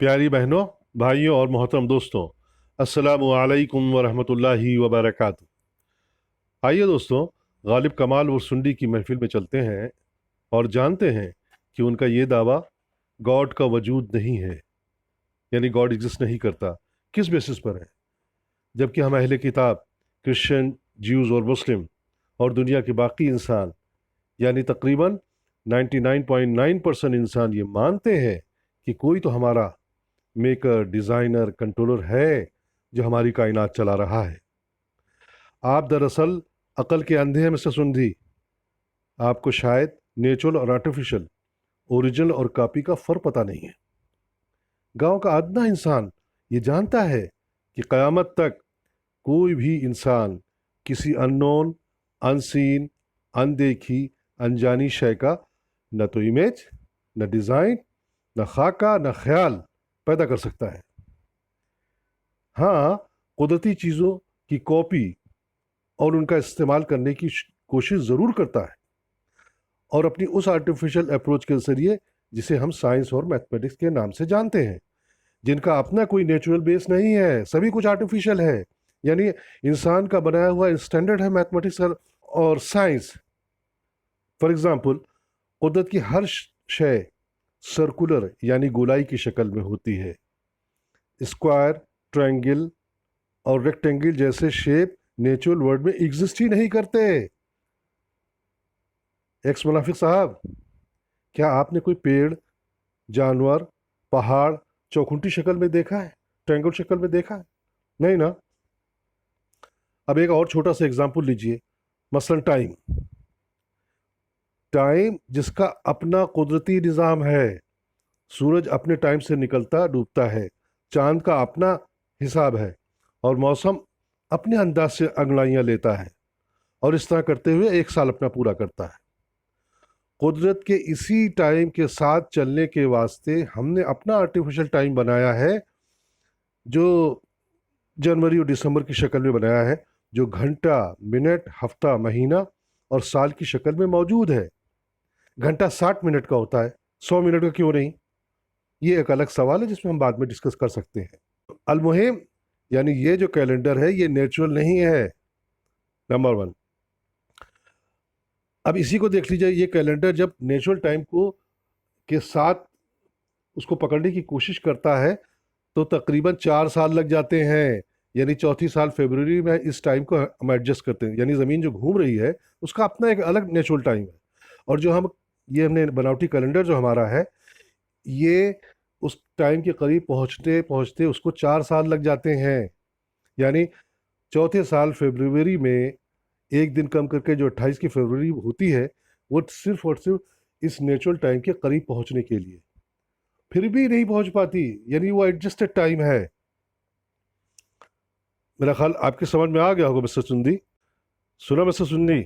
प्यारी बहनों, भाइयों और मोहतरम दोस्तों, अस्सलामु अलैकुम वरहमतुल्लाहि वबरकातुहू। आइए दोस्तों, गालिब कमाल और सुंडी की महफिल में चलते हैं और जानते हैं कि उनका ये दावा गॉड का वजूद नहीं है, यानी गॉड एग्जिस्ट नहीं करता, किस बेसिस पर है। जबकि हम अहले किताब, क्रिश्चियन, ज्यूज़ और मुस्लिम और दुनिया के बाकी इंसान, यानी तकरीबन 99.9% इंसान ये मानते हैं कि कोई तो हमारा मेकर, डिज़ाइनर, कंट्रोलर है जो हमारी कायनात चला रहा है। आप दरअसल अकल के अंधे हैं मिस्टर सुंधी। आपको शायद नेचुरल और आर्टिफिशियल, ओरिजिनल और कॉपी का फ़र्क पता नहीं है। गांव का अदना इंसान ये जानता है कि क़यामत तक कोई भी इंसान किसी अननोन, अनसीन, अनदेखी, अनजानी शय का न तो इमेज, न डिज़ाइन, न खाका, न ख्याल पैदा कर सकता है। हाँ, कुदरती चीज़ों की कॉपी और उनका इस्तेमाल करने की कोशिश ज़रूर करता है, और अपनी उस आर्टिफिशियल अप्रोच के ज़रिए जिसे हम साइंस और मैथमेटिक्स के नाम से जानते हैं, जिनका अपना कोई नेचुरल बेस नहीं है, सभी कुछ आर्टिफिशियल है। यानी इंसान का बनाया हुआ स्टैंडर्ड है मैथमेटिक्स और साइंस। फॉर एग्जांपल, कुदरत की हर शय सर्कुलर यानी गोलाई की शक्ल में होती है। स्क्वायर, ट्रायंगल और रेक्टेंगल जैसे शेप नेचुरल वर्ल्ड में एग्जिस्ट ही नहीं करते। एक्स मुनाफिक साहब, क्या आपने कोई पेड़, जानवर, पहाड़ चौखुंटी शक्ल में देखा है, ट्रायंगल शक्ल में देखा है? नहीं ना। अब एक और छोटा सा एग्जांपल लीजिए, मसलन टाइम। टाइम जिसका अपना कुदरती निज़ाम है। सूरज अपने टाइम से निकलता डूबता है, चांद का अपना हिसाब है, और मौसम अपने अंदाज से अंगड़ाइयाँ लेता है, और इस तरह करते हुए एक साल अपना पूरा करता है। कुदरत के इसी टाइम के साथ चलने के वास्ते हमने अपना आर्टिफिशियल टाइम बनाया है, जो जनवरी और दिसंबर की शक्ल में बनाया है, जो घंटा, मिनट, हफ्ता, महीना और साल की शक्ल में मौजूद है। घंटा 60 मिनट का होता है, 100 मिनट का क्यों नहीं? ये एक अलग सवाल है जिसमें हम बाद में डिस्कस कर सकते हैं। अलमुहिम, यानी ये जो कैलेंडर है ये नेचुरल नहीं है, नंबर वन। अब इसी को देख लीजिए, ये कैलेंडर जब नेचुरल टाइम को के साथ उसको पकड़ने की कोशिश करता है तो तकरीबन 4 साल लग जाते हैं। यानी चौथी साल फरवरी में इस टाइम को हम एडजस्ट करते हैं। यानी ज़मीन जो घूम रही है उसका अपना एक अलग नेचुरल टाइम है, और जो हम ये हमने बनावटी कैलेंडर जो हमारा है, ये उस टाइम के करीब पहुंचते पहुंचते उसको 4 साल लग जाते हैं। यानी चौथे साल फरवरी में एक दिन कम करके जो 28 की फरवरी होती है, वो सिर्फ और सिर्फ इस नेचुरल टाइम के करीब पहुंचने के लिए, फिर भी नहीं पहुंच पाती। यानी वो एडजस्टेड टाइम है। मेरा ख्याल आपके समझ में आ गया होगा मिस्टर सुंदी। सुना मिस्टर सुन्नी,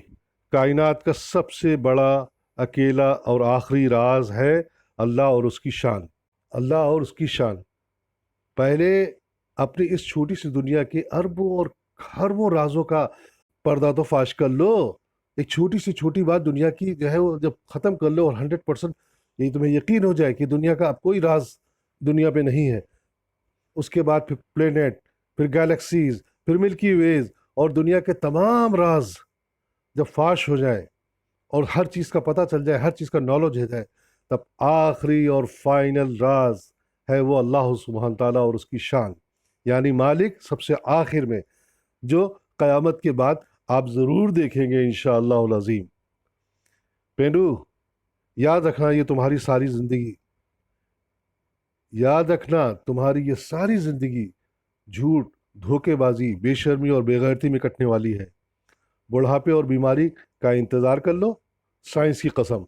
कायनात का सबसे बड़ा, अकेला और आखिरी राज है अल्लाह और उसकी शान। अल्लाह और उसकी शान। पहले अपनी इस छोटी सी दुनिया के अरबों और खरबों राजों का पर्दा तो फाश कर लो। एक छोटी सी छोटी बात दुनिया की जो है वो जब ख़त्म कर लो और 100% यही तुम्हें यकीन हो जाए कि दुनिया का अब कोई राज दुनिया पे नहीं है, उसके बाद फिर प्लेनेट, फिर गैलेक्सीज, फिर मिल्की वेज और दुनिया के तमाम राज जब फाश हो जाए और हर चीज़ का पता चल जाए, हर चीज़ का नॉलेज हो जाए, तब आखिरी और फाइनल राज है वो अल्लाह सुब्हान ताला और उसकी शान, यानी मालिक सबसे आखिर में, जो क़यामत के बाद आप ज़रूर देखेंगे इंशाअल्लाह अज़ीम। पेंडू, याद रखना, ये तुम्हारी सारी ज़िंदगी, याद रखना तुम्हारी ये सारी ज़िंदगी झूठ, धोखेबाजी, बेशर्मी और बेगैरती में कटने वाली है। बुढ़ापे और बीमारी का इंतज़ार कर लो, साइंस की कसम,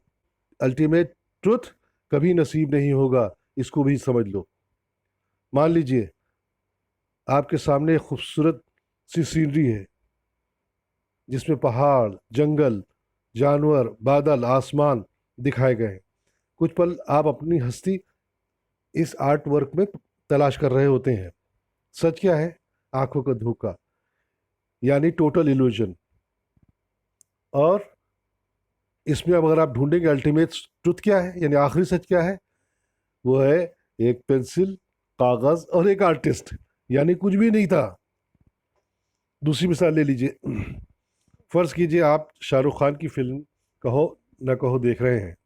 अल्टीमेट ट्रुथ कभी नसीब नहीं होगा, इसको भी समझ लो। मान लीजिए आपके सामने एक खूबसूरत सी सीनरी है जिसमें पहाड़, जंगल, जानवर, बादल, आसमान दिखाए गए हैं। कुछ पल आप अपनी हस्ती इस आर्ट वर्क में तलाश कर रहे होते हैं। सच क्या है? आंखों का धोखा, यानी टोटल इल्यूजन। और इसमें अब अगर आप ढूंढेंगे अल्टीमेट ट्रुथ क्या है, यानी आखिरी सच क्या है, वो है एक पेंसिल कागज और एक आर्टिस्ट, यानी कुछ भी नहीं था। दूसरी मिसाल ले लीजिए। फर्ज कीजिए आप शाहरुख खान की फिल्म कहो न कहो देख रहे हैं।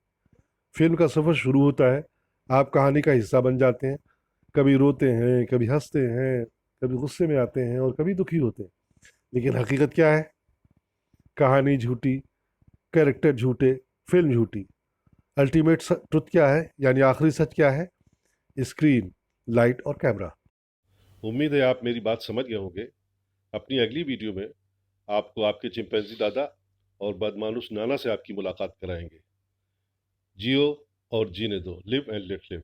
फिल्म का सफ़र शुरू होता है, आप कहानी का हिस्सा बन जाते हैं। कभी रोते हैं, कभी हंसते हैं, कभी गुस्से में आते हैं और कभी दुखी होते हैं। लेकिन हकीकत क्या है? कहानी झूठी, कैरेक्टर झूठे, फिल्म झूठी। अल्टीमेट ट्रुथ क्या है, यानी आखिरी सच क्या है? स्क्रीन, लाइट और कैमरा। उम्मीद है आप मेरी बात समझ गए होंगे। अपनी अगली वीडियो में आपको आपके चिंपैंजी दादा और बदमानुस नाना से आपकी मुलाकात कराएंगे। जियो और जीने दो, लिव एंड लेट लिव।